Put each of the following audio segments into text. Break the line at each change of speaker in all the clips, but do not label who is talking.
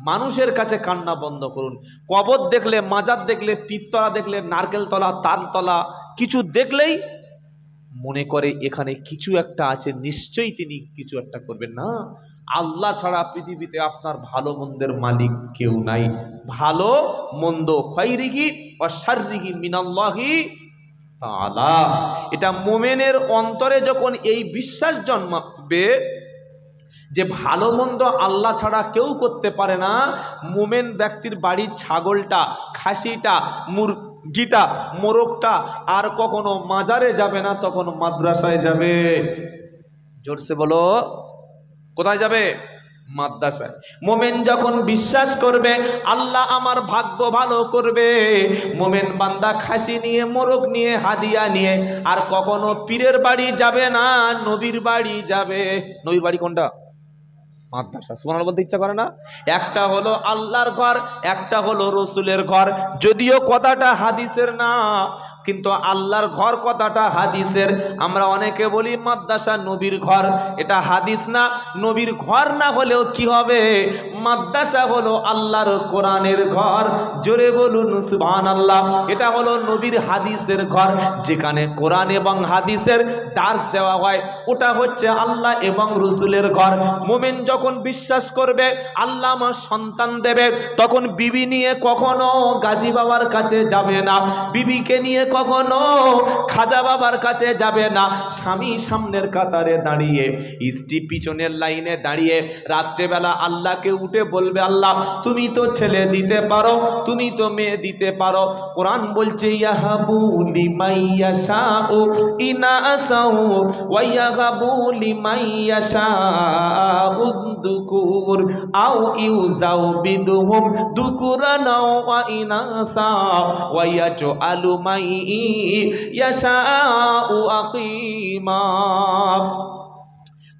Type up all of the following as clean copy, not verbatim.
মানুষের কাছে কান্না বন্ধ করুন। কবর দেখলে, মাজার দেখলে, পীরতলা দেখলে, নারকেল তলা, তালতলা কিছু দেখলেই মনে করে এখানে কিছু একটা আছে, নিশ্চয়ই তিনি কিছু একটা করবেন। না, আল্লাহ ছাড়া পৃথিবীতে আপনার ভালো মন্দের মালিক কেউ নাই। ভালো মন্দ খায়রিহি ওয়া শাররিহি মিনাল্লাহি তাআলা। এটা মুমিনের অন্তরে যখন এই বিশ্বাস জন্মাবে যে ভালো মন্দ আল্লাহ ছাড়া কেউ করতে পারে না, মুমিন ব্যক্তির বাড়ির ছাগলটা, খাসিটা, মুরগিটা, মোরগটা আর কখনো মাজারে যাবে না, তখন মাদ্রাসায় যাবে। জোরসে বলো, কোথায় যাবে? মাদ্রাসায়। মুমিন যখন বিশ্বাস করবে আল্লাহ আমার ভাগ্য ভালো করবে, মুমিন বান্দা খাসি নিয়ে, মোরগ নিয়ে, হাদিয়া নিয়ে আর কখনো পীরের বাড়ি যাবে না, নবীর বাড়ি যাবে। নবীর বাড়ি কোনটা? মাদ্রাসা। সুবহানাল্লাহ বলতে ইচ্ছা করে না? একটা হলো আল্লাহর ঘর, একটা হলো রসুলের ঘর। যদিও কথাটা হাদিসের না, কিন্তু আল্লাহর ঘর কথাটা হাদিসের। আমরা অনেকে বলি মাদ্রাসা নবীর ঘর, এটা হাদিস না। নবীর ঘর না হলেও কি হবে? মাদ্রাসা হলো আল্লাহর কোরআনের ঘর। জোরে বলুন সুবহানাল্লাহ। এটা হলো নবীর হাদিসের ঘর, যেখানে কোরআন এবং হাদিসের দার্স দেওয়া হয়। ওটা হচ্ছে আল্লাহ এবং রসুলের ঘর। মুমিন যখন বিশ্বাস করবে আল্লাহ আমার সন্তান দেবে, তখন বিবি নিয়ে কখনো গাজী বাবার কাছে যাবে না, বিবিকে নিয়ে কখনো খাজা বাবার কাছে যাবে না। স্বামী সামনের কাতারে দাঁড়িয়ে, স্ত্রী পিছনের লাইনে দাঁড়িয়ে রাত্রেবেলা আল্লাহকে উঠে বলবে, আল্লাহ তুমি তো ছেলে দিতে পারো, তুমি তো মেয়ে দিতে পারো। কোরআন বলছে ইয়াহাবু লিমান ইয়াশাউ ইনাসাউ ওয়া ইয়াহাবু লিমান ইয়াশাউ দুকুর আও ইউযাউবিদুহুম দুকুরান ওয়া ইনাসা ওয়া ইয়াজআলু মান ইয়াশাউ আকিমা।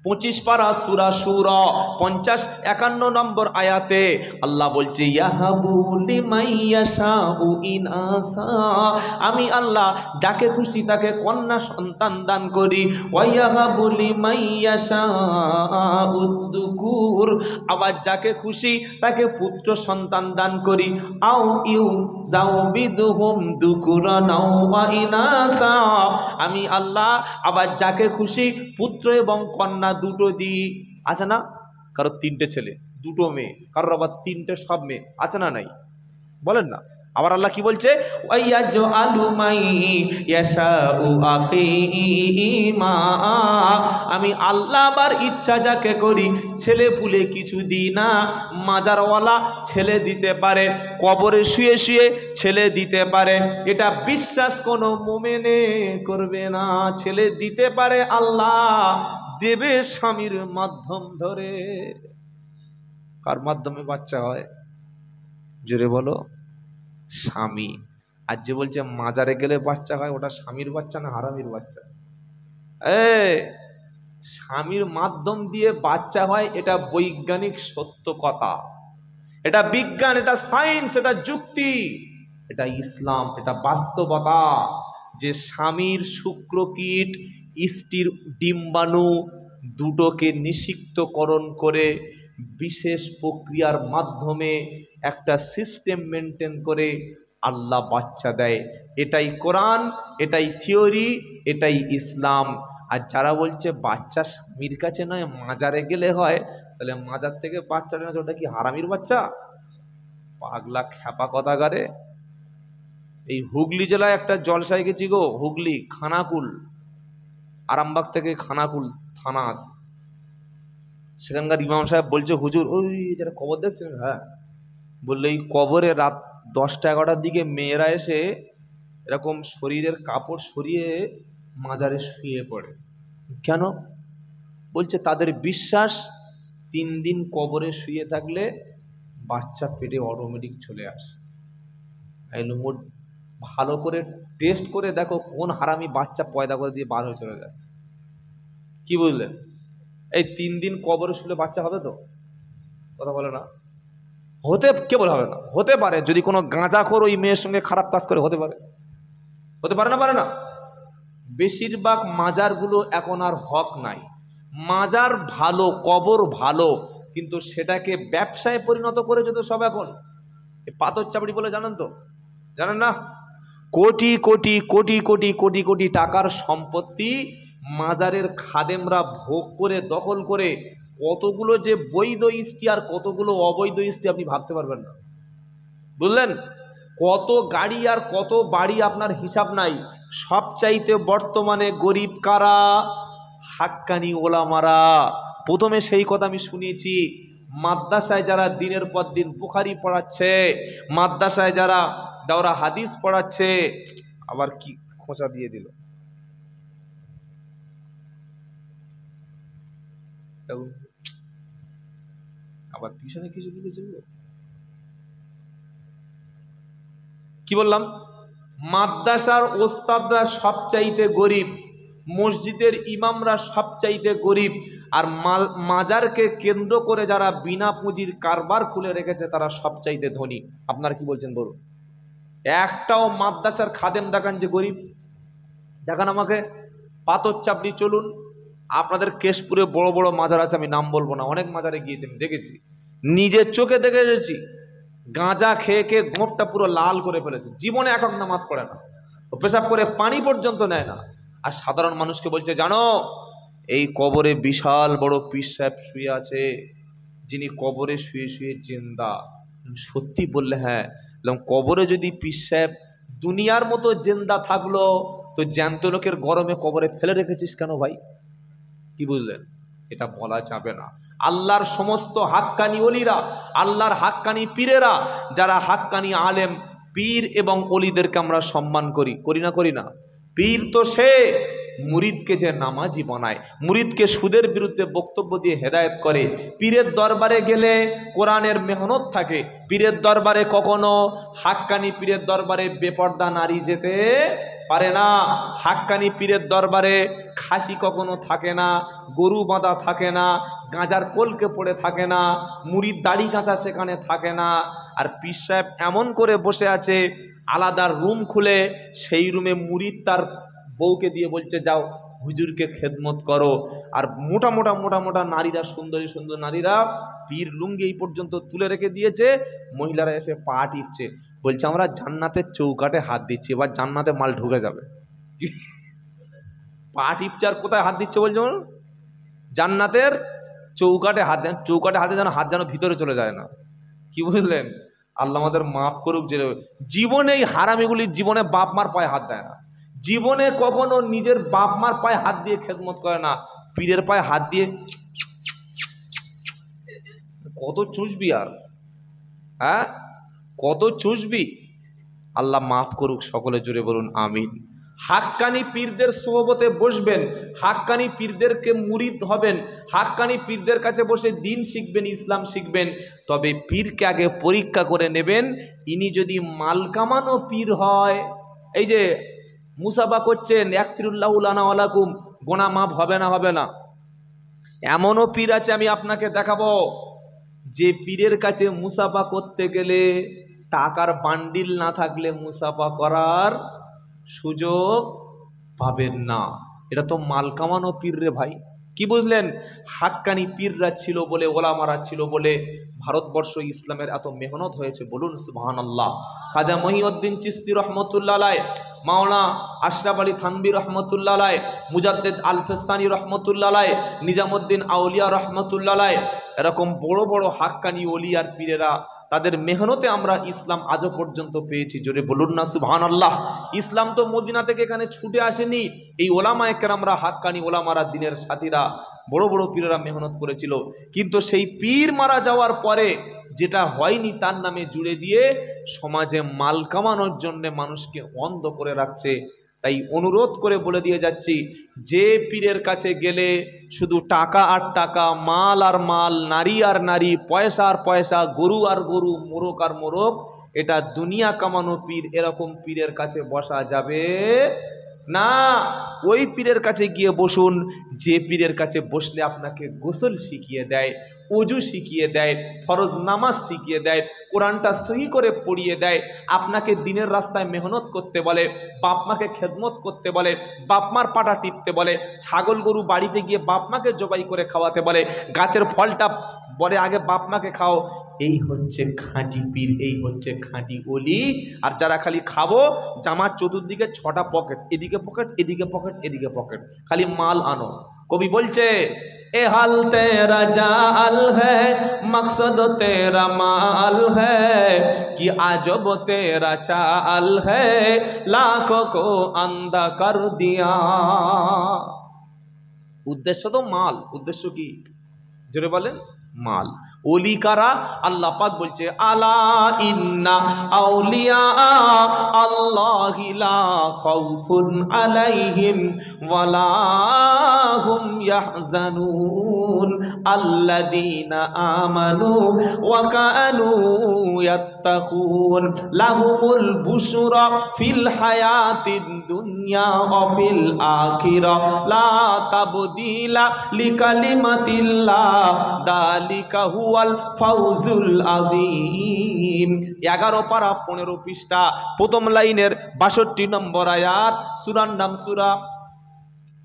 25 পারা সূরা সূরা 50-51 নম্বর আয়াতে আল্লাহ বলছে ইয়াহাবু লিমান ইয়াশাউ ইনাসা, আমি আল্লাহ যাকে খুশি তাকে কন্যা সন্তান দান করি। ওয়া ইয়াহাবু লিমান ইয়াশাউ দুকুর, আবার যাকে খুশি তাকে পুত্র সন্তান দান করি। আও ইউযাউবিদুহুম দুকুরান ওয়া ইনাসা, আমি আল্লাহ আবার যাকে খুশি পুত্র এবং কন্যা দুটো দিই। আছে না? কারো 3টে ছেলে, 2টো মেয়ে, কারোর আবার 3টে সব মেয়ে, আছে না? নাই? বলেন না। আবার আল্লাহ কি বলছে? ওয়াইয়াজআলু মান ইয়াশাউ আকিমা, আমি আল্লাহ আবার ইচ্ছা যাকে করি ছেলে পুলে কিছু দিই না। মাজারওয়ালা ছেলে দিতে পারে, কবরে শুয়ে শুয়ে ছেলে দিতে পারে, এটা বিশ্বাস কোনো মুমিনে করবে না। ছেলে দিতে পারে আল্লাহ, দেবে স্বামীর মাধ্যম ধরে। কার মাধ্যমে বাচ্চা হয়? জোরে বলো। স্বামী। আর যে বলছে মাজারে গেলে বাচ্চা হয়, ওটা স্বামীর বাচ্চা না হারামির বাচ্চা? স্বামীর মাধ্যম দিয়ে বাচ্চা হয়, এটা বৈজ্ঞানিক সত্য কথা, এটা বিজ্ঞান, এটা সায়েন্স, এটা যুক্তি, এটা ইসলাম, এটা বাস্তবতা। যে স্বামীর শুক্রকীট, স্ত্রীর ডিম্বাণু দুটোকে নিষিক্তকরণ করে বিশেষ প্রক্রিয়ার মাধ্যমে একটা সিস্টেম মেনটেন করে আল্লাহ বাচ্চা দেয়। এটাই কোরআন, এটাই থিওরি, এটাই ইসলাম। আর যারা বলছে বাচ্চা স্বামীর কাছে নয় মাজারে গেলে হয়, তাহলে মাজার থেকে বাচ্চা নেয়, ওটা কি হারামির বাচ্চা? পাগলা খ্যাপা কথাগারে। এই হুগলি জেলায় একটা জলসায় গেছি গো, হুগলি খানাকুল, আরামবাগ থেকে খানাকুল থানা আছে, সেখানকার ইমাম সাহেব বলছে, হুজুর ওই যারা কবর দেখছেন, হ্যাঁ, বললে এই কবরে রাত 10টা-11টার দিকে মেয়েরা এসে এরকম শরীরের কাপড় সরিয়ে মাজারে শুয়ে পড়ে। কেন? বলছে তাদের বিশ্বাস 3 দিন কবরে শুয়ে থাকলে বাচ্চা পেটে অটোমেটিক চলে আসে। ভালো করে টেস্ট করে দেখো কোন হারামি বাচ্চা পয়দা করে দিয়ে বার হয়ে চলে যায়। কি বুঝলেন? এই 3 দিন কবরে শুলে বাচ্চা হবে তো? কথা বলে না। হতে কেবল হবে না, হতে পারে যদি কোনো গাঁজাখোর ওই মেয়ের সঙ্গে খারাপ কাজ করে, হতে পারে, হতে পারে না? পারে না। বেশিরভাগ মাজারগুলো এখন আর হক নাই। মাজার ভালো, কবর ভালো, কিন্তু সেটাকে ব্যবসায় পরিণত করেছে তো সব। এখন পাথর চাপড়ি বলে জানেন তো, জানেন না? কোটি কোটি কোটি কোটি কোটি কোটি টাকার সম্পত্তি মাজারের খাদেমরা ভোগ করে দখল করে, কতগুলো যে বৈধ ইস্টি আর কতগুলো অবৈধ ইস্টি আপনি ভাবতে পারবেন না, বুঝলেন? কত গাড়ি আর কত বাড়ি আপনার হিসাব নাই। সবচাইতে বর্তমানে গরিব কারা? হাক্কানি ওলামারা। প্রথমে সেই কথা আমি শুনিয়েছি, মাদ্রাসায় যারা দিনের পর দিন বুখারি পড়াচ্ছে, মাদ্রাসায় যারা দাওরা হাদিস পড়াচ্ছে, আবার কি খোঁচা দিয়ে দিল, আবার পিছনে কিছু লিখেছে। কি বললাম? মাদ্রাসার ওস্তাদরা সবচাইতে গরিব, মসজিদের ইমামরা সবচাইতে গরিব, আর মাজারকে কেন্দ্র করে যারা বিনা পুঁজির কারবার খুলে রেখেছে তারা সবচাইতে ধনী। আপনারা কি বলছেন বলুন? একটাও মাদ্রাসার খাদেম দেখান যে গরিব? দেখান আমাকে। পাথর চাপড়ি চলুন, আপনাদের কেশপুরে বড় বড় মাজার আছে, আমি নাম বলবো না, অনেক মাজারে গিয়েছি, আমি দেখেছি, নিজের চোখে দেখে এসেছি। গাঁজা খেয়ে খেয়ে গোঁপটা পুরো লাল করে ফেলেছে, জীবনে একক নামাজ পড়ে না, পেশাব করে পানি পর্যন্ত নেয় না। আর সাধারণ মানুষকে বলছে, জানো এই কবরে বিশাল বড় পীর সাহেব শুয়ে আছে, যিনি কবরে শুয়ে শুয়ে জিন্দা। সত্যি? বললে হ্যাঁ। কবরে যদি পীর সাহেব দুনিয়ার মতো জিন্দা থাকলো, তো জ্যান্ত লোকের গরমে কবরে ফেলে রেখেছিস কেন ভাই? কি বুঝলেন? এটা বলা যাবে না। আল্লাহর সমস্ত হাক্কানি ওলিরা, আল্লাহর হাক্কানি পীরেরা, যারা হাক্কানি আলেম পীর এবং ওলিদেরকে আমরা সম্মান করি, করি না? করি না? পীর তো সে মুরিদকে যে নামাজি বানায়, মুরিদকে সুদের বিরুদ্ধে বক্তব্য দিয়ে হেদায়েত করে। পীরের দরবারে গেলে কোরআনের মেহনত থাকে। পীরের দরবারে কখনো, হাক্কানি পীরের দরবারে বেপর্দা নারী যেতে পারে না। হাক্কানি পীরের দরবারে খাসি কখনো থাকে না, গরু বাঁধা থাকে না, গাঁজার কলকে পড়ে থাকে না, মুরিদ দাড়ি চাঁচা সেখানে থাকে না। আর পীর সাহেব এমন করে বসে আছে, আলাদা রুম খুলে সেই রুমে মুরিদ তার বউকে দিয়ে বলছে, যাও হুজুরকে খেদমত করো। আর মোটা মোটা মোটা মোটা নারীরা, সুন্দরী সুন্দর নারীরা পীর লুঙ্গি এই পর্যন্ত তুলে রেখে দিয়েছে, মহিলারা এসে পা টিপছে, বলছে আমরা জান্নাতের চৌকাটে হাত দিচ্ছি, এবার জান্নাতে মাল ঢুকে যাবে। পা টিপছে আর কোথায় হাত দিচ্ছে বলছে? জান্নাতের চৌকাটে হাত দেন, চৌকাটে হাতে যেন হাত যেন ভিতরে চলে যায় না। কি বুঝলেন? আল্লাহ আমাদের মাফ করুক। যে জীবনে এই হারামিগুলির জীবনে বাপ মার পায়ে হাত দেয় না, জীবনে কখনো নিজের বাপ মার পায়ে হাত দিয়ে খেদমত করে না, পীরের পায়ে হাত দিয়ে কত চুষবি আর, হ্যাঁ কত চুষবি? আল্লাহ মাফ করুক। সকলে জুড়ে বলুন আমিন। হাক্কানি পীরদের সোহবতে বসবেন, হাক্কানি পীরদেরকে মুরিদ হবেন, হাক্কানি পীরদের কাছে বসে দিন শিখবেন, ইসলাম শিখবেন। তবে পীরকে আগে পরীক্ষা করে নেবেন, ইনি যদি মাল কামানো পীর হয়, এই যে মুসাফা করছেন, ইয়াগফিরুল্লাহু লানা ওয়া লাকুম, গোনা মাফ হবে না? হবে না? এমনও পীর আছে, আমি আপনাকে দেখাবো, যে পীরের কাছে মুসাফা করতে গেলে টাকার বান্ডিল না থাকলে মুসাফা করার সুযোগ পাবেন না। এটা তো মাল কামানো পীর রে ভাই। কি বুঝলেন? হাক্কানি পীররা ছিল বলে, ওলামারা ছিল বলে ভারতবর্ষ ইসলামের এত মেহনত হয়েছে, বলুন সুবহানাল্লাহ। খাজা মহিউদ্দিন চিশতি রহমতুল্লাহ আলাইহ, মাওলানা আশরাফ আলী থানভী রহমতুল্লাহ আলাইহ, মুজাদ্দিদ আল ফেসানি রহমতুল্লাহ আলাইহ, নিজামুদ্দিন আউলিয়া রহমতুল্লাহ আলাইহ, এরকম বড় বড় হাক্কানি ওলিয়ার পীরেরা, তাদের মেহনতে আমরা ইসলাম আজও পর্যন্ত পেয়েছি। জোরে বলুন না সুবহানাল্লাহ। ইসলাম তো মদিনা থেকে এখানে ছুটে আসেনি, এই ওলামায়ে কেরামরা, হাক্কানি ওলামারা, দিনের সাথীরা, বড় বড় পীরেরা মেহনত করেছিল। কিন্তু সেই পীর মারা যাওয়ার পরে যেটা হয়নি তার নামে জুড়ে দিয়ে সমাজে মাল কামানোর জন্য মানুষকে অন্ধ করে রাখছে। তাই অনুরোধ করে বলে দিয়ে যাচ্ছি, যে পীরের কাছে গেলে শুধু টাকা আর টাকা, মাল আর মাল, নারী আর নারী, পয়সা আর পয়সা, গরু আর গরু, মোরক আর মোরক, এটা দুনিয়া কামানো পীর, এরকম পীরের কাছে বসা যাবে না। ওই পীরের কাছে গিয়ে বসুন, যে পীরের কাছে বসলে আপনাকে গোসল শিখিয়ে দেয়, ওযু শিখিয়ে দেয়, ফরজ নামাজ শিখিয়ে দেয়, কোরআনটা সহি করে পড়িয়ে দেয়, আপনাকে দিনের রাস্তায় মেহনত করতে বলে, বাপ মাকে খেদমত করতে বলে, বাপ মার পাটা টিপতে বলে, ছাগল গরু বাড়িতে গিয়ে বাপ মাকে জবাই করে খাওয়াতে বলে, গাছের ফলটা বলে আগে বাপ মাকে খাও। এই হচ্ছে খাঁটি পীর, এই হচ্ছে খাঁটি ওলি। আর যারা খালি খাবো, জামার চতুর্দিকে 6টা পকেট, এদিকে পকেট, এদিকে পকেট, এদিকে পকেট, খালি মাল আনো। কবি বলছে এ হাল তেরা জাল হ্যায়, মকসদ তেরা মাল হ্যায়, কি আজব তেরা চাল হ্যায়, লাখো কো আন্ধা কর দিয়া। উদ্দেশ্য তো মাল, উদ্দেশ্য কি জোরে বলেন? মাল। ওলি কারা? আল্লাহ পাক বলছে আলা ইন্না আউলিয়া আল্লাহি লা খাউফুন আলাইহিম ওয়ালা হুম ইয়াহজানুন আল্লাযীনা আমানু ওয়া কানু ইয়াত্তাকুন লাহুমুল বুশরা ফিল হায়াতিদ দুনিয়া ওয়া ফিল আখিরাহ লা তাবদীলা লিকালিমাতিল্লাহ যালিকা হুয়াল ফাউজুল আযীম। 11 পারা 15 পৃষ্ঠা, প্রথম লাইনের 62 নম্বর আয়াত, সূরার নাম সূরা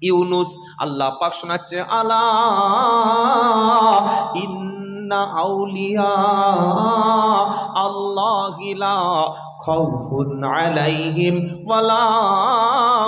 ইউনুস। আল্লাহ পাক শোনাচ্ছে আলা ইন্না আউলিয়া আল্লাহি লা খাউফুন আলাইহিম ওয়ালা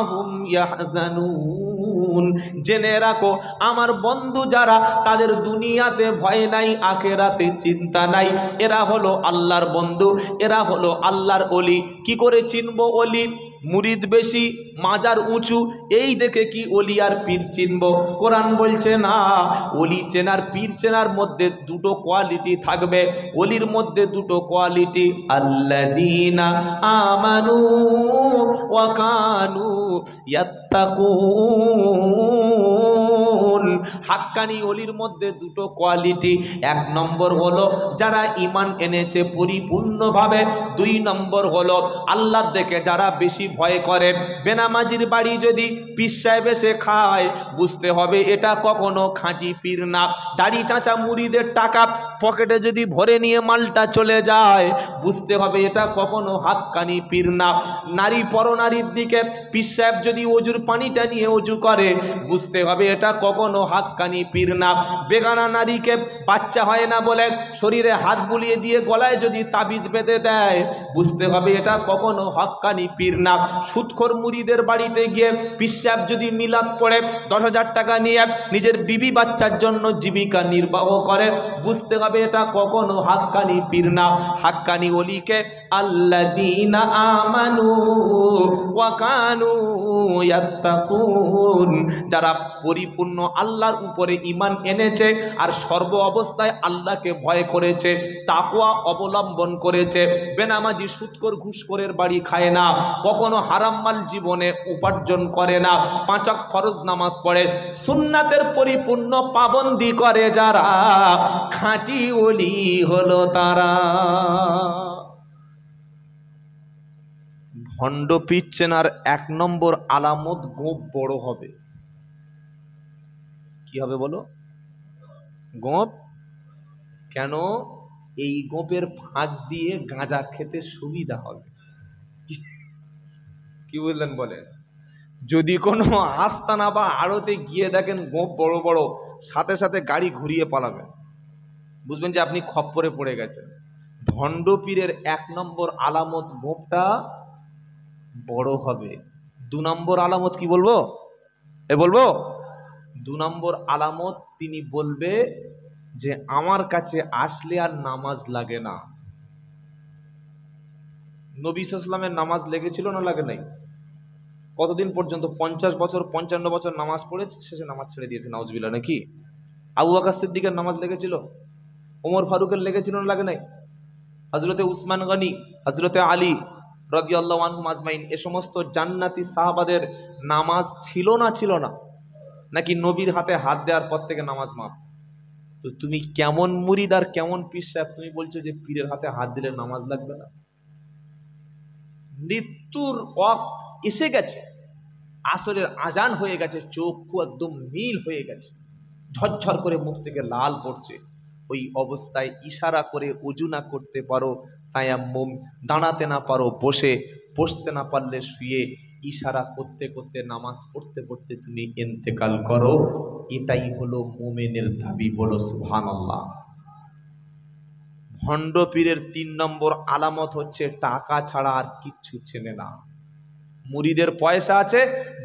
হুম ইয়াহজানুন। জেনে রাখো আমার বন্ধু যারা, তাদের দুনিয়াতে ভয় নাই, আখেরাতে চিন্তা নাই। এরা হলো আল্লাহর বন্ধু, এরা হলো আল্লাহর ওলি। কি করে চিনবো ওলি? মুরিদ বেশি, মাজার উঁচু, এই দেখে কি ওলি আর পীর চিনবো? কোরআন বলছে না, ওলি চেনার পীর চেনার মধ্যে দুটো কোয়ালিটি থাকবে। ওলির মধ্যে দুটো কোয়ালিটি, আল্লাযীনা আমানু ওয়া কানু ইয়াত্তাকুন। হাক্কানি ওলির মধ্যে দুটো কোয়ালিটি, 1 নম্বর হলো যারা ঈমান এনেছে পরিপূর্ণভাবে, 2 নম্বর হলো আল্লাহর দেখে যারা বেশি ভয় করে। বেনামাজির বাড়ি যদি পীর সাহেব এসে খায়, বুঝতে হবে এটা কখনো খাঁটি পীর না। দাড়ি চাঁচা মুরিদের টাকা পকেটে যদি ভরে নিয়ে মালটা চলে যায়, বুঝতে হবে এটা কখনো হাক্কানি পীর না। নারী পরনারীর দিকে পীর সাহেব যদি ওজুর পানিটা নিয়ে ওজু করে, বুঝতে হবে এটা কখনো হাক্কানি পীর না। বেগানা নারীকে বাচ্চা হয় না বলে শরীরে হাত বুলিয়ে দিয়ে গলায় যদি তাবিজ বেঁধে দেয়, বুঝতে হবে এটা কখনো হাক্কানি পীর না। সুদখোর মুরিদের বাড়িতে গিয়ে পীর সাহেব যদি মিলাদ পড়ে 10,000 টাকা নিয়ে নিজের বিবি বাচ্চার জন্য জীবিকা নির্বাহ করে, বুঝতে হবে এটা কখনো হাক্কানি পীর না। হাক্কানি ওলিকে আল্লাযীনা আমানু ওয়া কানু ইয়াত্তাকুন, যারা পরিপূর্ণ আল্লাহর উপরে ঈমান এনেছে আর সর্ব অবস্থায় আল্লাহকে ভয় করেছে, তাকওয়া অবলম্বন করেছে। বেনামাজি সুদখোর ঘুষখোরের বাড়ি খায় না, কখনো হারাম মাল জীবনে উপার্জন করে না, 5 ওয়াক্ত ফরজ নামাজ পড়ে, সুন্নাতের পরিপূর্ণ পাবন্দি করে যারা, খাঁটি ওলি হলো তারা। ভণ্ড পীর চেনার 1 নম্বর আলামত, গোঁপ বড় হবে। কি হবে বলো? গোঁপ। কেন? এই গোঁপের ফাঁক দিয়ে গাঁজা খেতে সুবিধা হবে। কি বললেন বলেন? যদি কোনো আস্তানা বা আড়তে গিয়ে দেখেন গোঁপ বড় বড়, সাথে সাথে গাড়ি ঘুরিয়ে পালাবেন, বুঝবেন যে আপনি খপ্পরে পড়ে গেছেন। ভণ্ড পীরের 1 নম্বর আলামত গোঁপটা বড় হবে। 2 নম্বর আলামত কি বলবো? বলবো 2 নম্বর আলামত, তিনি বলবে যে আমার কাছে আসলে আর নামাজ লাগে না। নবী সাল্লাল্লাহু আলাইহি ওয়াসাল্লামের নামাজ লেগেছিল না লাগে নাই? কতদিন পর্যন্ত? 50 বছর 55 বছর নামাজ পড়েছে, শেষে নামাজ ছেড়ে দিয়েছে, নাউজুবিল্লাহ। নাকি আবু বকর সিদ্দিকের নামাজ লেগেছিল, ওমর ফারুকের লেগেছিল না লাগে নাই? হযরতে উসমান গনি, হযরতে আলী রাদিয়াল্লাহু আনহুম আজমাইন, এ সমস্ত জান্নাতি সাহাবাদের নামাজ ছিল না? ছিল না? নাকি নবীর হাতে হাত দেওয়ার পর থেকে নামাজ মাফ? তো তুমি কেমন মুরিদ আর কেমন পীর সাহেব, তুমি বলছো যে পীরের হাতে হাত দিলে নামাজ লাগবে না? মৃত্যুর ওয়াক্ত এসে গেছে, আসরের আজান হয়ে গেছে, চক্ষু একদম নীল হয়ে গেছে, ঝরঝর করে মুখ থেকে লাল পড়ছে। ওই অবস্থায় ইশারা করে ওযু না করতে পারো তায়াম্মুম, দাঁড়াতে না পারো বসে, বসতে না পারলে শুয়ে, ইশারা করতে করতে নামাজ পড়তে পড়তে তুমি ইন্তেকাল করো, এটাই হলো মুমিনের দাবি। বলো সুবহানাল্লাহ। ভণ্ড পীরের 3 নম্বর আলামত হচ্ছে টাকা ছাড়া আর কিচ্ছু চেনে না। মুরিদের পয়সা আছে,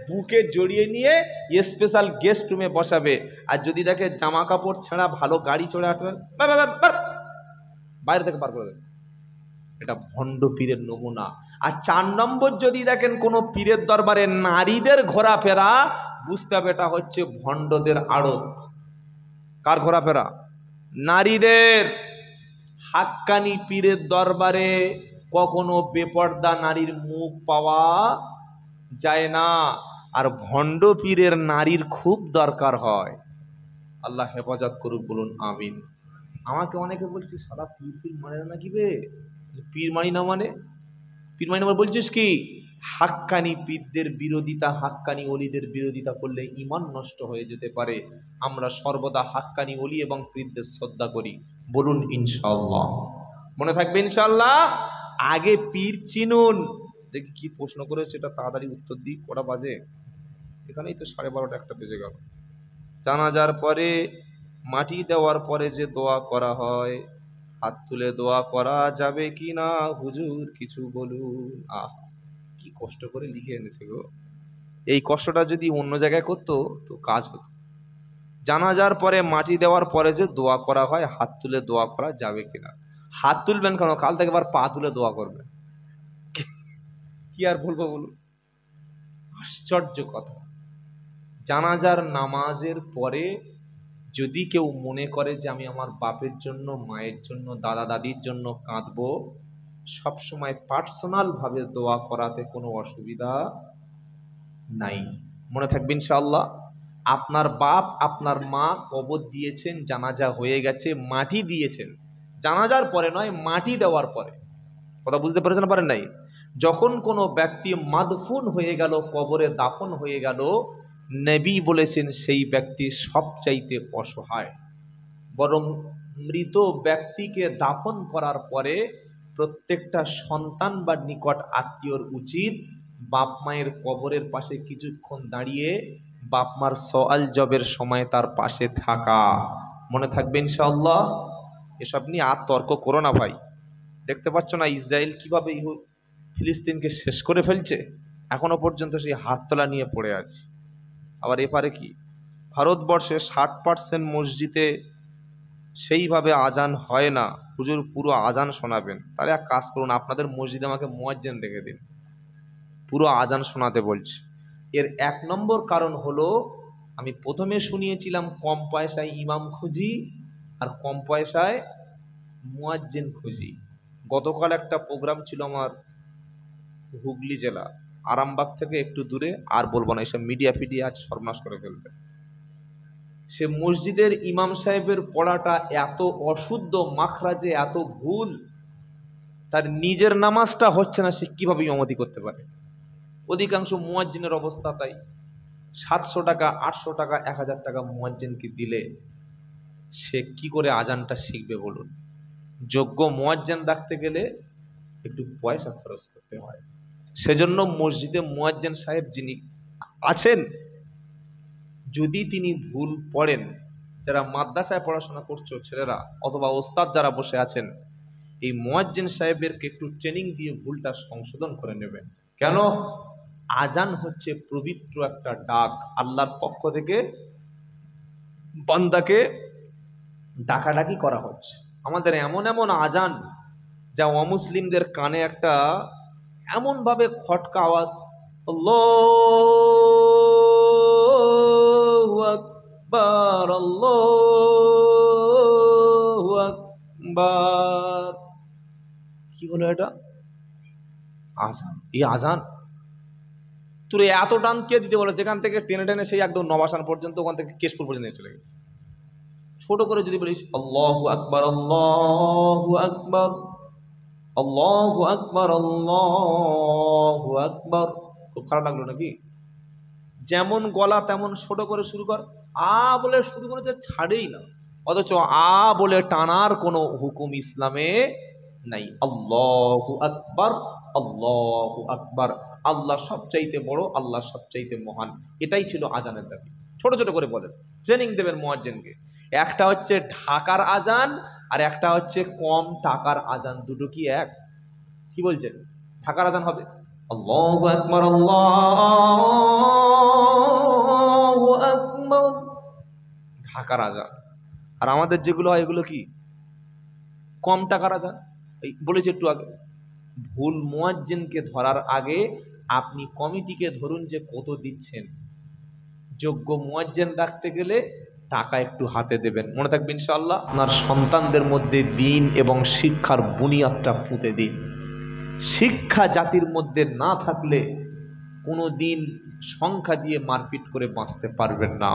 বুকে জড়িয়ে নিয়ে স্পেশাল গেস্ট রুমে বসাবে, আর যদি দেখে জামা কাপড় ছেঁড়া ভালো গাড়ি চড়ে আসবেন বাইরে থেকে বার করে দেবে। এটা ভণ্ড পীরের নমুনা। আর 4 নম্বর যদি দেখেন কোনো পীরের দরবারে নারীদের ঘোরাফেরা, বুঝতে হবে এটা হচ্ছে ভণ্ডদের আড়ত। কার ঘোরাফেরা? নারীদের। হাক্কানি পীরের দরবারে কখনো বেপর্দা নারীর মুখ পাওয়া যায় না, আর ভণ্ড পীরের নারীর খুব দরকার হয়। আল্লাহ হেফাজত করুক, বলুন আমিন। আমাকে অনেকে বলছে সারা পীর পীর মানে না কি বে, পীর মানি না মানে? পীর মানি না বলছিস কি? হাক্কানি পীরদের বিরোধিতা, হাক্কানি ওলিদের বিরোধিতা করলে ঈমান নষ্ট হয়ে যেতে পারে। আমরা সর্বদা হাক্কানি ওলি এবং পীরদের শ্রদ্ধা করি, বলুন ইনশাআল্লাহ। মনে থাকবে ইনশাআল্লাহ। আগে পীর চিনুন। দেখি কি প্রশ্ন করেছে, এটা তাড়াতাড়ি উত্তর দিই। কটা বাজে? এখানেই তো 12:30 একটা বেজে গেল। জানাজার পরে মাটি দেওয়ার পরে যে দোয়া করা হয়, হাত তুলে দোয়া করা যাবে কি না হুজুর কিছু বলুন। কি কষ্ট করে লিখে এনেছে গো। এই কষ্টটা যদি অন্য জায়গায় করতো তো কাজ হতো। জানাজার পরে মাটি দেওয়ার পরে যে দোয়া করা হয়, হাত তুলে দোয়া করা যাবে কিনা। হাত তুলবেন কেন? কাল থেকে আবার পা তুলে দোয়া করবেন। কি আর বলবো বলুন, আশ্চর্য কথা। জানাজার নামাজের পরে যদি কেউ মনে করে যে আমি আমার বাপের জন্য, মায়ের জন্য, দাদা দাদির জন্য কাঁদবো, সবসময় পার্সোনাল ভাবে দোয়া করাতে কোনো অসুবিধা নাই। মনে থাকবে ইনশাআল্লাহ। আপনার বাপ আপনার মা কবর দিয়েছেন, জানাজা হয়ে গেছে, মাটি দিয়েছেন, জানাজার পরে নয়, মাটি দেওয়ার পরে। কথা বুঝতে পেরেছেন না পারেন নাই? যখন কোনো ব্যক্তি মাদফুন হয়ে গেল, কবরে দাফন হয়ে গেল, নবী বলেছেন সেই ব্যক্তি সবচাইতে অসহায়। বরং মৃত ব্যক্তিকে দাফন করার পরে প্রত্যেকটা সন্তান বা নিকট আত্মীয়র উচিত বাপ মায়ের কবরের পাশে কিছুক্ষণ দাঁড়িয়ে বাপ মার সওয়াল জবের সময় তার পাশে থাকা। মনে থাকবে ইনশাআল্লাহ। এসব নিয়ে আর তর্ক করো না ভাই। দেখতে পাচ্ছ না ইসরায়েল কিভাবে ফিলিস্তিনকে শেষ করে ফেলছে? এখনো পর্যন্ত সেই হাততলা নিয়ে পড়ে আছে। আবার এপারে কি ভারতবর্ষে 60% মসজিদে সেইভাবে আজান হয় না। হুজুর পুরো আজান শোনাবেন। তাহলে এক কাজ করুন, আপনাদের মসজিদে আমাকে মুয়াজ্জিন রেখে দিন, পুরো আজান শোনাতে বলছি। এর 1 নম্বর কারণ হলো, আমি প্রথমে শুনিয়েছিলাম কম পয়সায় ইমাম খুঁজি আর কম পয়সায় মুয়াজ্জিন খুঁজি। গতকাল একটা প্রোগ্রাম ছিল আমার হুগলি জেলা, আরামবাগ থেকে একটু দূরে, আর বলবো না, এসব মিডিয়া ফিডিয়া আছে সর্বনাশ করে ফেলবে। সে মসজিদের ইমাম সাহেবের পড়াটা এত অশুদ্ধ, মাখরাজে এত ভুল, তার নিজের নামাজটা হচ্ছে না, সে কিভাবে ইমামতি করতে পারে? অধিকাংশ মুয়াজ্জিনের অবস্থা তাই। 700 টাকা, 800 টাকা, 1000 টাকা মুয়াজ্জিনকে দিলে সে কি করে আজানটা শিখবে বলুন? যোগ্য মুয়াজ্জিন রাখতে গেলে একটু পয়সা খরচ করতে হয়। সেজন্য মসজিদে মুয়াজ্জিন সাহেব যিনি আছেন, যদি তিনি ভুল পড়েন, যারা মাদ্রাসায় পড়াশোনা করছো ছেলেরা অথবা ওস্তাদ যারা বসে আছেন, এই মুয়াজ্জিন সাহেবদেরকে একটু ট্রেনিং দিয়ে ভুলটা সংশোধন করে নেবেন। কেন? আজান হচ্ছে পবিত্র একটা ডাক, আল্লাহর পক্ষ থেকে বান্দাকে ডাকাডাকি করা হচ্ছে। আমাদের এমন এমন আজান যা অমুসলিমদের কানে একটা এমন ভাবে খটকা আওয়াজ, আল্লাহু আকবার, আল্লাহু আকবার। কি হলো এটা? আজান। এই আজান তোর এত টান কে দিতে বলে? যেখান থেকে টেনে টেনে সেই একদম নবাসান পর্যন্ত, ওখান থেকে কেশপুর পর্যন্ত নিয়ে চলে গেছে। ছোট করে যদি বলিস আল্লাহু আকবার, আল্লাহু আকবার, আল্লাহু আকবার, আল্লাহু আকবার, খুব খারাপ লাগলো নাকি? যেমন গলা তেমন ছোট করে শুরু কর। আ বলে শুরু করেছে, ছাড়েই না। অথচ আ বলে টানার কোনো হুকুম ইসলামে নাই। আল্লাহু আকবার, আল্লাহু আকবার, আল্লাহ সবচাইতে বড়, আল্লাহ সবচাইতে মহান। এটাই ছিল আজানের দাবি। ছোট ছোট করে বলেন, ট্রেনিং দেবেন মুয়াজ্জিনকে। একটা হচ্ছে ঢাকার আজান, আর একটা হচ্ছে কম টাকার আজান। দুটো কি এক? কি বলছেন? টাকার আজান হবে আল্লাহু আকবার, আল্লাহু আকবার, ঢাকার আজান। আর আমাদের যেগুলো হয় এগুলো কি? কম টাকার আজান। এই বলেছি একটু আগে, ভুল মুয়াজ্জিনকে ধরার আগে আপনি কমিটিকে ধরুন যে কত দিচ্ছেন। যোগ্য মুয়াজ্জিন রাখতে গেলে টাকা একটু হাতে দেবেন, মনে থাকবে ইনশাআল্লাহ। আপনার সন্তানদের মধ্যে দ্বীন এবং শিক্ষার বুনিয়াদটা পুঁতে দিন। শিক্ষা জাতির মধ্যে না থাকলে কোনো দিন সংখ্যা দিয়ে মারপিট করে বাঁচতে পারবেন না।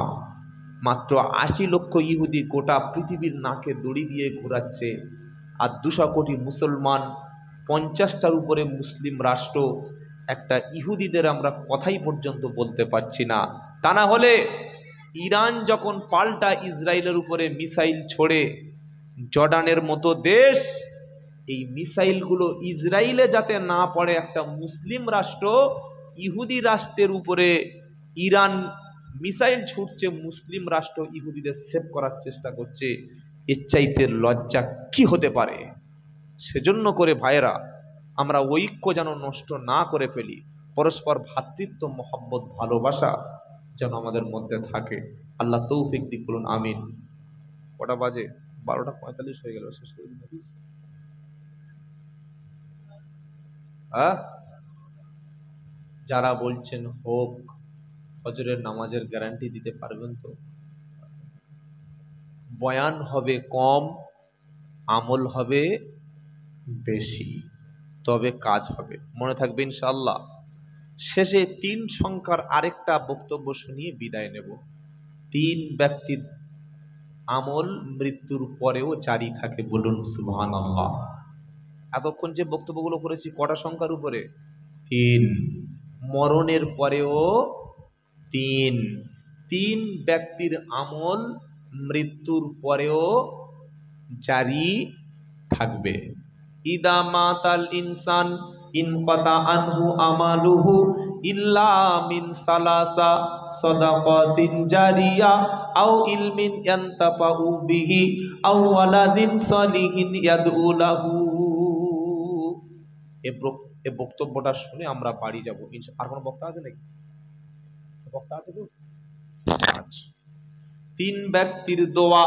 মাত্র ৮০ লক্ষ ইহুদি গোটা পৃথিবীর নাকে দড়ি দিয়ে ঘোরাচ্ছে, আর ২০০ কোটি মুসলমান, ৫০টার উপরে মুসলিম রাষ্ট্র, একটা ইহুদিদের আমরা কথাই পর্যন্ত বলতে পারছি না। তা না হলে ইরান যখন পাল্টা ইসরায়েলের উপরে মিসাইল ছোড়ে, জর্ডানের মতো দেশ এই মিসাইলগুলো ইসরায়েলে যাতে না পড়ে, একটা মুসলিম রাষ্ট্র ইহুদি রাষ্ট্রের উপরে ইরান মিসাইল ছুটছে, মুসলিম রাষ্ট্র ইহুদিদের সেভ করার চেষ্টা করছে। এর চাইতে লজ্জা কি হতে পারে? সেজন্য করে ভাইয়েরা, আমরা ঐক্য যেন নষ্ট না করে ফেলি, পরস্পর ভ্রাতৃত্ব, মহব্বত, ভালোবাসা যেন আমাদের মধ্যে থাকে। আল্লাহ তৌফিক দিক, বলুন আমিন। কটা বাজে? 12:45 হয়ে গেল, শেষ করে দিন। যারা বলছেন হোক, ফজরের নামাজের গ্যারান্টি দিতে পারবেন তো? বয়ান হবে কম, আমল হবে বেশি, তবে কাজ হবে, মনে থাকবে ইনশাআল্লাহ। শেষে ৩ সংখ্যার আরেকটা বক্তব্য শুনিয়ে বিদায় নেব। ৩ ব্যক্তির আমল মৃত্যুর পরেও জারি থাকে, বলুন সুবহানাল্লাহ। এতক্ষণ যে বক্তব্যগুলো করেছি কটা সংখ্যার উপরে? ৩। মরণের পরেও ৩। ৩ ব্যক্তির আমল মৃত্যুর পরেও জারি থাকবে। ইদা মাতাল ইনসান ইনকাতা আনহু আমালুহু ইল্লা মিন সালাসা সাদাকাতিন জারিয়া আও ইলমিন ইয়ানতাফাউ বিহি আও ওয়ালাদিন সালিহিন ইয়াদউ লাহু। এই বক্তব্যটা শুনে আমরা বাড়ি যাব। আর কোনো বক্তা আছে নাকি? বক্তা আছে তো? আচ্ছা। ৩ ব্যক্তির দোয়া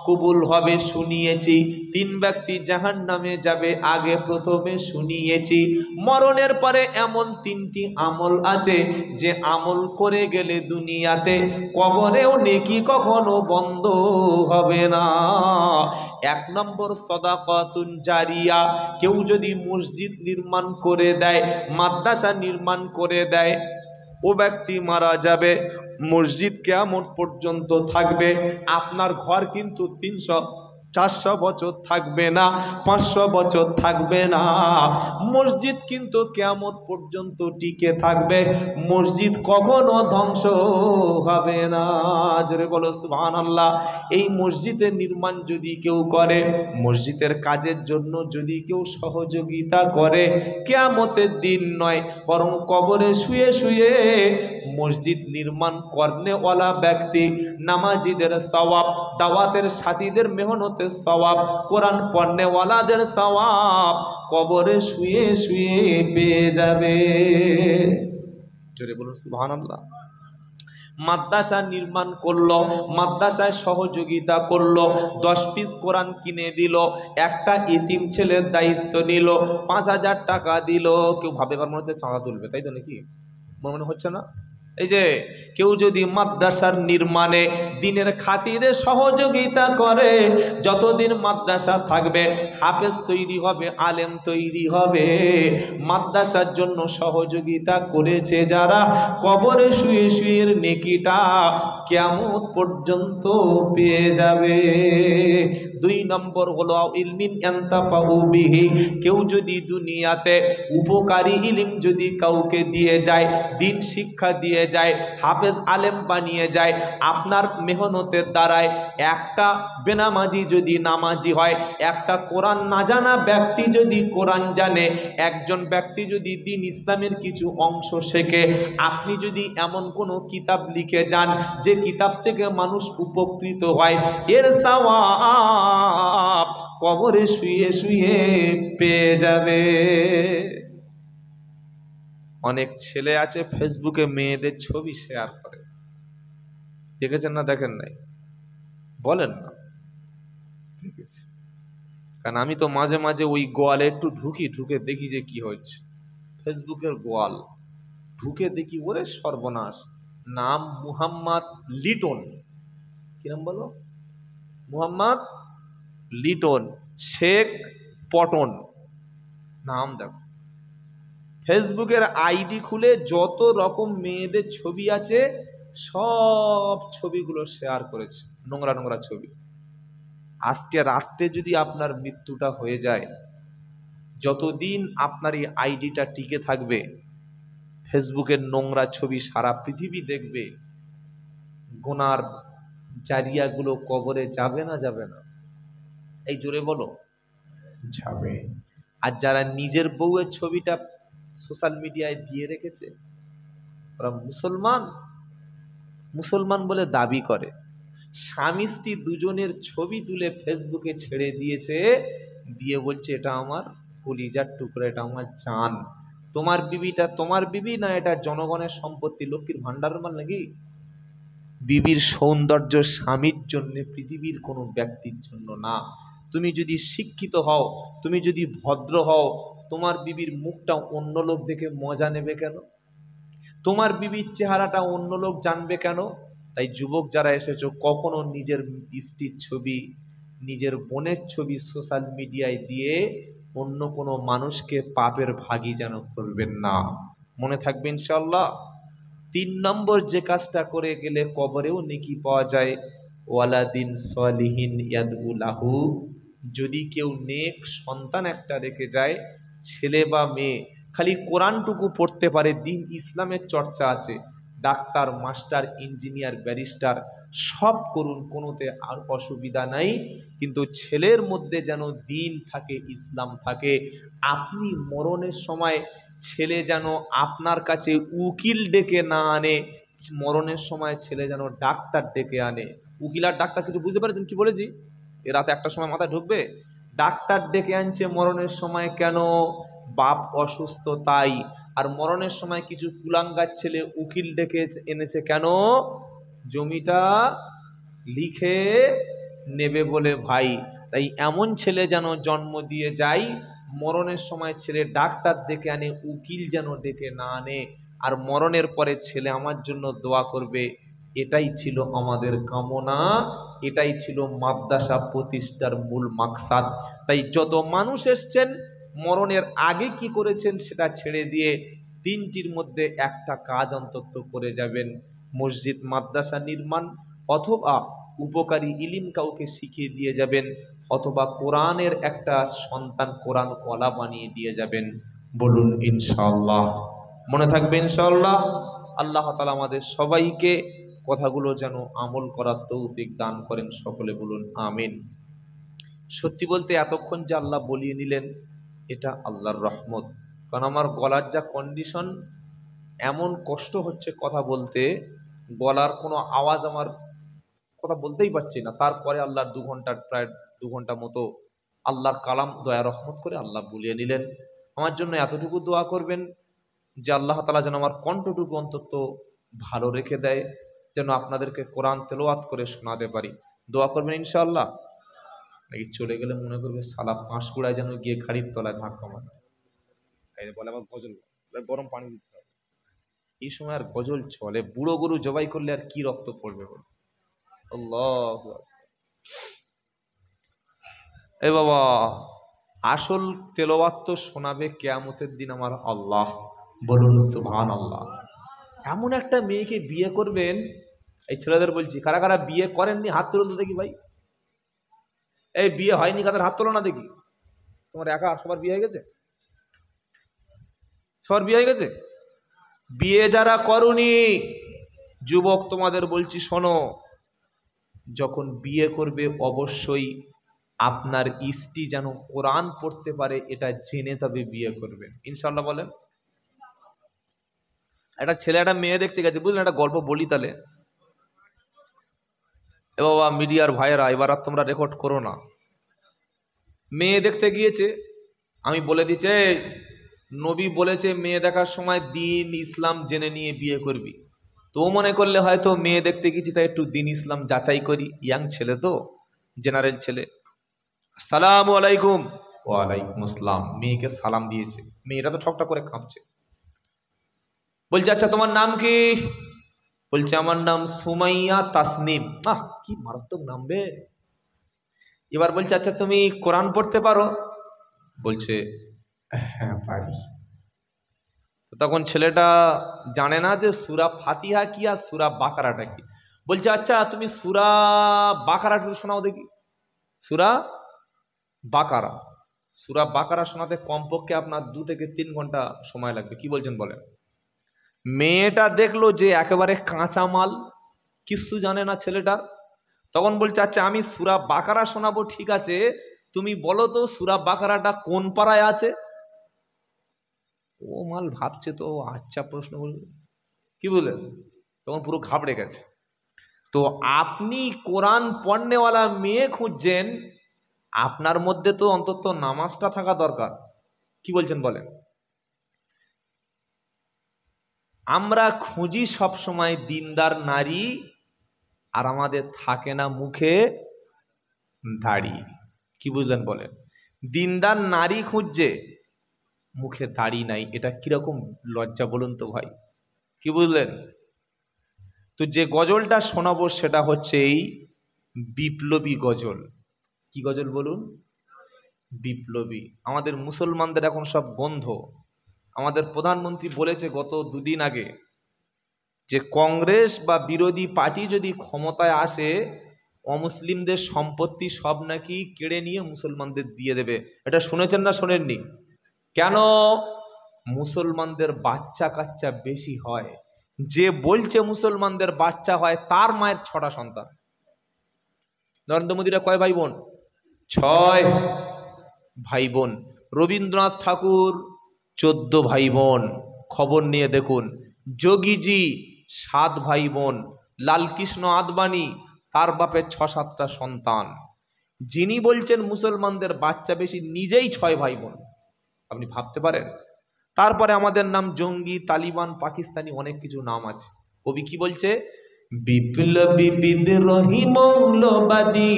কবুল হবে শুনিয়েছি। ৩ ব্যক্তি জাহান্নামে যাবে আগে প্রথমে শুনিয়েছি। মরণের পরে এমন ৩টি আমল আছে যে আমল করে গেলে দুনিয়াতে কবরেও নেকি কখনো বন্ধ হবে না। ১ নম্বর সাদাকাতুন জারিয়া। কেউ যদি মসজিদ নির্মাণ করে দেয়, মাদ্রাসা নির্মাণ করে দেয়, ও ব্যক্তি মারা যাবে, মসজিদ কিয়ামত পর্যন্ত থাকবে। আপনার ঘর কিন্তু ৩০০-৪০০ বছর থাকবে না, ৫০০ বছর থাকবে না। মসজিদ কিন্তু কিয়ামত পর্যন্ত টিকে থাকবে, মসজিদ কখনো ধ্বংস হবে না। জোরে বলো সুবহানাল্লাহ। এই মসজিদের নির্মাণ যদি কেউ করে, মসজিদের কাজের জন্য যদি কেউ সহযোগিতা করে, কিয়ামতের দিন নয় বরং কবরে শুয়ে শুয়ে মসজিদ নির্মাণ করনেওয়ালা ব্যক্তি, নামাজিদের সওয়াব, দাওয়াতের সাথীদের মেহনতের সওয়াব, কোরআন পড়নেওয়ালাদের সওয়াব কবরে শুয়ে শুয়ে পেয়ে যাবে। জোরে বলুন সুবহানাল্লাহ। মাদ্রাসা নির্মাণ করলো, মাদ্রাসায় সহযোগিতা করলো, 10 পিস কোরআন কিনে দিল, একটা এতিম ছেলের দায়িত্ব নিল, ৫,০০০ টাকা দিল। কেউ ভাবে এবার মনে হচ্ছে চাঁদা তুলবে, তাই তো নাকি? মনে হচ্ছে না? এই যে কেউ যদি মাদ্রাসার নির্মাণে দিনের খাতিরে সহযোগিতা করে, যতদিন মাদ্রাসা থাকবে হাফেজ তৈরি হবে, আলেম তৈরি হবে। মাদ্রাসার জন্য সহযোগিতা করেছে যারা, কবরে শুয়ে শুয়ে নেকিটা কিয়ামত পর্যন্ত পেয়ে যাবে। ২ নম্বর হলো ইলমিন ইয়ানতাফাউ বিহি। কেউ যদি দুনিয়াতে উপকারী ইলম যদি কাউকে দিয়ে যায়, দিন শিক্ষা দিয়ে যায়, হাফেজ আলেম বানিয়ে যায়, আপনার মেহনতের দ্বারায় একটা বেনামাজি যদি নামাজি হয়, একটা কোরআন না জানা ব্যক্তি যদি কোরআন জানে, একজন ব্যক্তি যদি দিন ইসলামের কিছু অংশ শেখে, আপনি যদি এমন কোনো কিতাব লিখে যান যে কিতাব থেকে মানুষ উপকৃত হয়, এর সওয়াব কবরে শুয়ে শুয়ে পেয়ে যাবে। অনেক ছেলে আছে ফেসবুকে মেয়েদের ছবি শেয়ার করে, দেখেছেন না দেখেন নাই? বলেন না। দেখেছি, কারণ আমি তো মাঝে মাঝে ওই গোয়ালে একটু ঢুকে দেখি যে কি হচ্ছে। ফেসবুকের গোয়াল ঢুকে দেখি, ওরে সর্বনাশ, নাম মুহাম্মদ লিটন। কি নাম বলো? মুহাম্মদ লিটন, শেখ পটন, নাম দেখো। ফেসবুকের আইডি খুলে যত রকম মেয়েদের ছবি আছে সব ছবিগুলো শেয়ার করেছে, নোংরা নোংরা ছবি। আজকে রাত্রে যদি আপনার মৃত্যুটা হয়ে যায়, যতদিন আপনার এই আইডিটা টিকে থাকবে, ফেসবুকের নোংরা ছবি সারা পৃথিবী দেখবে। গুনার জারিয়াগুলো কবরে যাবে না যাবে না? এই জোরে বলো, যাবে। আর যারা নিজের বউয়ের ছবিটা সোশ্যাল মিডিয়ায় দিয়ে রেখেছে, ওরা মুসলমান বলে দাবি করে, স্বামী স্ত্রী দুজনের ছবি তুলে ফেসবুকে ছেড়ে দিয়েছে, দিয়ে বলছে এটা আমার কলিজার টুকরা, এটা আমার জান। তোমার বিবিটা তোমার বিবি না, এটা জনগণের সম্পত্তি, লক্ষ্মীর ভান্ডারের মাল নাকি? বিবির সৌন্দর্য স্বামীর জন্য, পৃথিবীর কোনো ব্যক্তির জন্য না। তুমি যদি শিক্ষিত হও, তুমি যদি ভদ্র হও, তোমার বিবির মুখটা অন্য লোক দেখে মজা নেবে কেন? তোমার বিবির চেহারাটা অন্য লোক জানবে কেন? তাই যুবক যারা এসেছো, কখনো নিজের স্ত্রীর ছবি, নিজের বোনের ছবি সোশ্যাল মিডিয়ায় দিয়ে অন্য কোনো মানুষকে পাপের ভাগী যেন করবেন না। মনে থাকবে ইনশাআল্লাহ। 3 নম্বর যে কাজটা করে গেলে কবরেও নেকি পাওয়া যায়, ওয়ালাদিন সলিহিন ইয়াদউ লাহু, যদি কেউ নেক সন্তান একটা রেখে যায়, ছেলে বা মেয়ে, খালি কোরআনটুকু পড়তে পারে, দিন ইসলামের চর্চা আছে, ডাক্তার, মাস্টার, ইঞ্জিনিয়ার, ব্যারিস্টার সব করুন, কোনোতে আর অসুবিধা নাই, কিন্তু ছেলের মধ্যে যেন দিন থাকে, ইসলাম থাকে। আপনি মরণের সময় ছেলে যেন আপনার কাছে উকিল ডেকে না আনে, মরণের সময় ছেলে যেন ডাক্তার ডেকে আনে। উকিল আর ডাক্তার কিছু বুঝতে পারছেন কি বলেছি? এ রাতে একটা সময় মাথায় ঢুকবে। ডাক্তার ডেকে আনছে মরণের সময় কেন? বাপ অসুস্থ তাই। আর মরণের সময় কিছু কুলাঙ্গার ছেলে উকিল ডেকে এনেছে কেন? জমিটা লিখে নেবে বলে ভাই। তাই এমন ছেলে যেন জন্ম দিয়ে যায়, মরণের সময় ছেলে ডাক্তার ডেকে আনে, উকিল যেন ডেকে না আনে। আর মরণের পরে ছেলে আমার জন্য দোয়া করবে, এটাই ছিল আমাদের কামনা, এটাই ছিল মাদ্রাসা প্রতিষ্ঠার মূল মাকসাদ। তাই যত মানুষ এসছেন, মরণের আগে কি করেছেন সেটা ছেড়ে দিয়ে 3টির মধ্যে একটা কাজ অন্তত করে যাবেন। মসজিদ মাদ্রাসা নির্মাণ, অথবা উপকারী ইলিম কাউকে শিখিয়ে দিয়ে যাবেন, অথবা কোরআনের একটা সন্তান কোরআন ওয়ালা বানিয়ে দিয়ে যাবেন। বলুন ইনশাআল্লাহ। মনে থাকবে ইনশাআল্লাহ। আল্লাহ তাআলা আমাদের সবাইকে কথাগুলো যেন আমল করার তৌফিক দান করেন, সকলে বলুন আমিন। সত্যি বলতে এতক্ষণ যে আল্লাহ বলিয়ে নিলেন, এটা আল্লাহর রহমত। কারণ আমার গলার যা কন্ডিশন, এমন কষ্ট হচ্ছে কথা বলতে, গলার কোনো আওয়াজ, আমার কথা বলতেই পারছি না। তারপরে আল্লাহর 2 ঘন্টা, প্রায় 2 ঘন্টা মতো আল্লাহর কালাম দয়া রহমত করে আল্লাহ বলিয়ে নিলেন। আমার জন্য এতটুকু দোয়া করবেন যে আল্লাহ তাআলা যেন আমার কণ্ঠটুকু অন্তত ভালো রেখে দেয়, যেন আপনাদেরকে কোরআন তেলাওয়াত করে শোনাতে পারি। দোয়া করবেন ইনশাআল্লাহ। নাকি চলে গেলে মনে করবে সালা পাঁশকুড়ায় যেন গিয়ে খাড়ির তলায় ধাক্কা মারে, বলে আবার গজল, গরম পানি দিতে হবে। এই সময় আর গজল চলে? বুড়ো গরু জবাই করলে আর কি রক্ত পড়বে বল? আল্লাহু আকবার। এ বাবা, আসল তেলাওয়াত তো শোনাবে কিয়ামতের দিন আমার আল্লাহ। বলুন সুবহানাল্লাহ। এমন একটা মেয়েকে বিয়ে করবেন, এই ছেলেদের বলছি, কারা কারা বিয়ে করেননি হাত তুলুন তো দেখি ভাই। এই বিয়ে হয়নি কাদের হাত তোলো না দেখি। তোমার একা? সবার বিয়ে হয়ে গেছে? সবার বিয়ে হয়ে গেছে? বিয়ে যারা করনি যুবক, তোমাদের বলছি শোনো, যখন বিয়ে করবে অবশ্যই আপনার স্ত্রী যেন কোরআন পড়তে পারে এটা জেনে তবে বিয়ে করবেন ইনশাআল্লাহ। বলেন। একটা ছেলে একটা মেয়ে দেখতে গেছে, বুঝলেন? একটা গল্প বলি তাহলে। এ বাবা, মিডিয়ার ভাইয়েরা, এবার আর তোমরা রেকর্ড করো না, মেয়ে দেখতে গিয়েছে, আমি বলে দিচ্ছে নবী বলেছে মেয়ে দেখার সময় দিন ইসলাম জেনে নিয়ে বিয়ে করবি। তো মনে করলে হয়তো মেয়ে দেখতে গেছি তাই একটু দিন ইসলাম যাচাই করি, ইয়াং ছেলে তো, জেনারেল ছেলে। আসসালামু আলাইকুম। ওয়ালাইকুম আসসালাম। মেয়েকে সালাম দিয়েছে, মেয়েটা তো ঠকটা করে কাঁপছে। বলছে আচ্ছা তোমার নাম কি? বলছে আমার নাম সুমাইয়া তাসনিম। আহ কি মারাত্মক নাম বে। এবার বলছে আচ্ছা তুমি কোরআন পড়তে পারো? বলছে হ্যাঁ পারি। তখন ছেলেটা জানে না যে সূরা ফাতিহা কি আর সূরা বাকারাটা কি। বলছে আচ্ছা তুমি সূরা বাকারাটা শোনাও দেখি। সূরা বাকারা, সূরা বাকারা শোনাতে কমপক্ষে আপনার 2 থেকে 3 ঘন্টা সময় লাগবে। কি বলছেন বলেন? মেয়েটা দেখলো যে একেবারে কাঁচা মাল, কিছু জানে না ছেলেটার। তখন বলছে আচ্ছা আমি সূরা বাকারা শোনাবো, ঠিক আছে তুমি বলো তো সূরা বাকারাটা কোন পারায় আছে? ও মাল ভাবছে তো আচ্ছা প্রশ্ন বলবে, কি বলেন? তখন পুরো ঘাবড়ে গেছে। তো আপনি কোরআন পড়নেওয়ালা মেয়ে খুঁজছেন, আপনার মধ্যে তো অন্তত নামাজটা থাকা দরকার। কি বলছেন বলেন? আমরা খুঁজি সব সময় দিনদার নারী, আর আমাদের থাকে না মুখে দাড়ি। কি বুঝলেন বলেন? দিনদার নারী খুঁজছে, মুখে দাড়ি নাই, এটা কিরকম লজ্জা বলুন তো ভাই। কি বুঝলেন? তো যে গজলটা শোনাবো সেটা হচ্ছে এই বিপ্লবী গজল। কি গজল বলুন? বিপ্লবী। আমাদের মুসলমানদের এখন সব গন্ধ। আমাদের প্রধানমন্ত্রী বলেছে গত 2 দিন আগে যে কংগ্রেস বা বিরোধী পার্টি যদি ক্ষমতায় আসে অমুসলিমদের সম্পত্তি সব নাকি কেড়ে নিয়ে মুসলমানদের দিয়ে দেবে। এটা শুনেছেন না শোনেননি? কেন? মুসলমানদের বাচ্চা কাচ্চা বেশি হয়। যে বলছে মুসলমানদের বাচ্চা হয় তার মায়ের 6টা সন্তান। নরেন্দ্র মোদীরা কয় ভাই বোন? 6 ভাই বোন। রবীন্দ্রনাথ ঠাকুর 14 ভাই বোন। খবর নিয়ে দেখুন। যোগীজি 7 ভাই বোন। লালকৃষ্ণ আদবানি তার বাপের 6-7টা সন্তান। যিনি বলছেন মুসলমানদের বাচ্চা বেশি, নিজেই 6 ভাই বোন। আপনি ভাবতে পারেন? তারপরে আমাদের নাম জঙ্গি, তালিবান, পাকিস্তানি, অনেক কিছু নাম আছে। কবি কি বলছে? বিপ্লবী বিদ্রোহী মৌলবাদী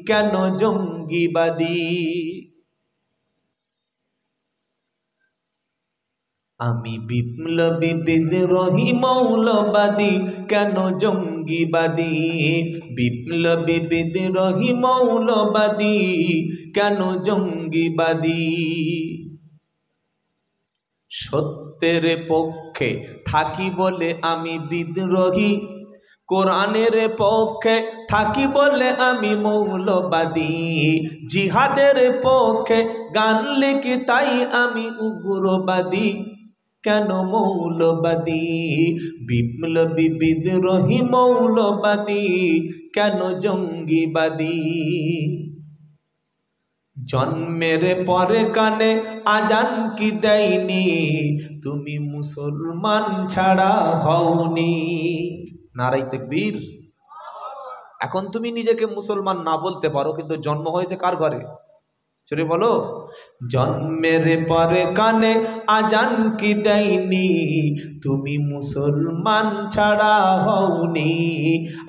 কেন জঙ্গিবাদী। আমি বিপ্লবী বিদ্রোহী মৌলবাদী কেন জঙ্গিবাদী। বিপ্লবী বিদ্রোহী মৌলবাদী কেন জঙ্গিবাদী। সত্যের পক্ষে থাকি বলে আমি বিদ্রোহী, কোরআনের পক্ষে থাকি বলে আমি মৌলবাদী। জিহাদের পক্ষে গান লিখি তাই আমি উগ্রবাদী কেন মৌলবাদী। বিপ্লবী বিদ্রোহী মৌলবাদী কেন জঙ্গিবাদী। জন্মের পরে কানে আজান কি দেয়নি, তুমি মুসলমান ছাড়া হওনি। নারায়ে তাকবীর। এখন তুমি নিজেকে মুসলমান না বলতে পারো, কিন্তু জন্ম হয়েছে কার ঘরে? চলে বলো। জন্মের পরে কানে আজান কি দেয়নি, তুমি মুসলমান ছাড়া হওনি।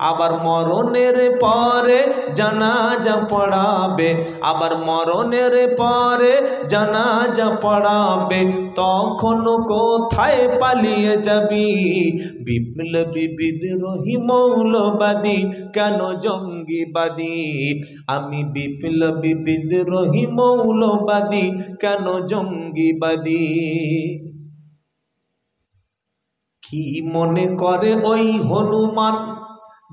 আবার মরণের পরে জানাজা পড়াবে, আবার মরণের পরে জানাজা পড়াবে, তখন কোথায় পালিয়ে যাবি। বিপ্লবী বিদ্রোহী মৌলবাদী কেন জঙ্গিবাদী। আমি বিপ্লবী বিদ্রোহী মৌলবাদী কেন জঙ্গিবাদী। কি মনে করে ওই হনুমান,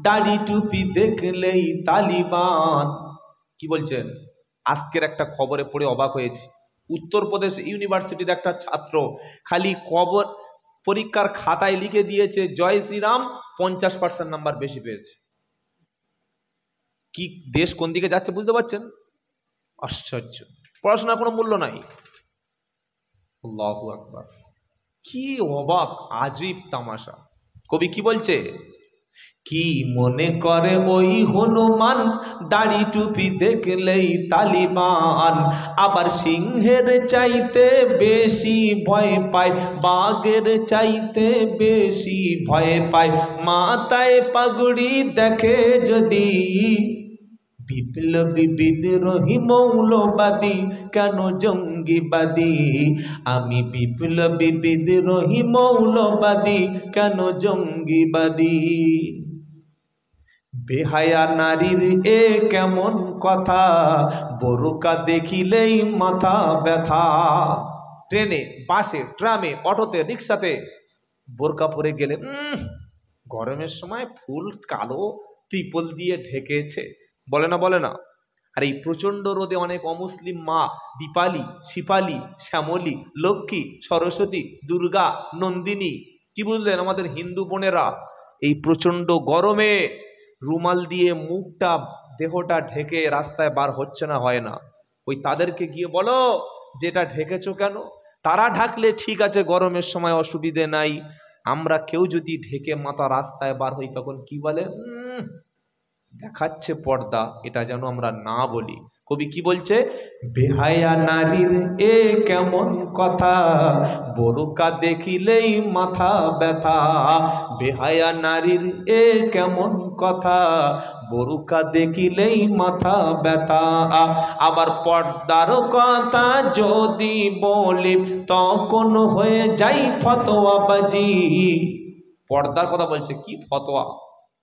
দাড়ি টুপি দেখলেই তালিবান। কি বলছেন? আজকের একটা খবরে পড়ে অবাক হয়েছি। উত্তরপ্রদেশ ইউনিভার্সিটির একটা ছাত্র খালি কবর পরীক্ষার খাতায় লিখে দিয়েছে জয় শ্রীরাম, 50% নাম্বার বেশি পেয়েছে। কি দেশ কোন দিকে যাচ্ছে বুঝতে পারছেন? আশ্চর্য। পড়াশোনার কোনো মূল্য নাই। আল্লাহু আকবার। কি অবাক, আজীব তামাশা। কবি কি বলছে? কি মনে করে ওই হনুমান, দাড়ি টুপি দেখলেই তালিবান। আবার সিংহের চাইতে বেশি ভয় পায়, বাঘের চাইতে বেশি ভয় পায়। মাথায় পাগড়ি দেখে যদি, বিপ্লবী বিদ্রোহী মৌলবাদী কেন জঙ্গিবাদী। আমি বিপ্লবী বিদ্রোহী মৌলবাদী কেন জঙ্গিবাদী। বেহায়া নারীর এ কেমন কথা, বোরকা দেখিলেই মাথা ব্যথা। ট্রেনে, বাসে, ট্রামে, অটোতে, রিক্সাতে বোরকা পরে গেলে গরমের সময় ফুল কালো ত্রিপল দিয়ে ঢেকেছে, বলে না বলে না। আর এই প্রচণ্ড রোদে অনেক অমুসলিম মা দীপালি, শিপালি, শ্যামলী, লক্ষ্মী, সরস্বতী, দুর্গা, নন্দিনী, কি বুঝলেন, আমাদের হিন্দু বোনেরা এই প্রচণ্ড গরমে রুমাল দিয়ে মুখটা দেহটা ঢেকে রাস্তায় বার হচ্ছে না, হয় না। ওই তাদেরকে গিয়ে বলো যেটা ঢেকেছো কেন। তারা ঢাকলে ঠিক আছে, গরমের সময় অসুবিধে নাই। আমরা কেউ যদি ঢেকে মাথা রাস্তায় বার হই তখন কি বলে, দেখাচ্ছে পর্দা, এটা যেন আমরা না বলি। কবি কি বলছে, বেহায়া নারীর এ কেমন কথা, বোরকা দেখিলেই মাথা ব্যথা। বেহায়া নারীর এ কেমন কথা, বোরকা দেখিলেই মাথা ব্যথা। আবার পর্দার কথা যদি বলি তখন হয়ে যাই ফতোয়াবাজি। পর্দার কথা বলছে, কি ফতোয়া,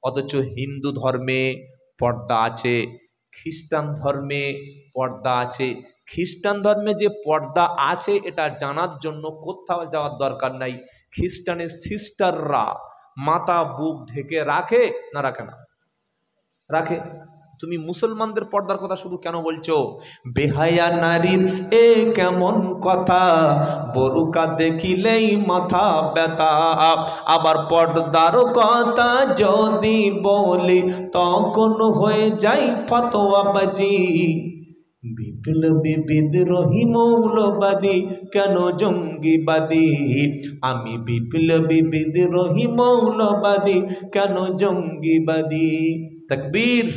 অথচ হিন্দু ধর্মে পর্দা আছে, খ্রিস্টান ধর্মে পর্দা আছে। খ্রিস্টান ধর্মে যে পর্দা আছে এটা জানার জন্য কোথাও যাওয়ার দরকার নাই। খ্রিস্টানের সিস্টাররা মাথা বুক ঢেকে রাখে না রাখে না? রাখে। তুমি মুসলমানদের পর্দার কথা শুধু কেন বলছো? বেহায়া নারীর এ কেমন কথা, বোরকা দেখিলেই মাথা ব্যথা। আবার পর্দার কথা যদি বলি তখন হয়ে যাই ফতোয়াবাজি। বিপ্লবী বিদ্রোহী মৌলবাদী কেন জঙ্গিবাদী। আমি বিপ্লবী বিদ্রোহী মৌলবাদী কেন জঙ্গিবাদী। তাকবীর,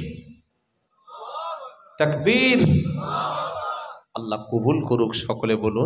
তাকবীর। আল্লাহ কবুল করুক, সকলে বলুন।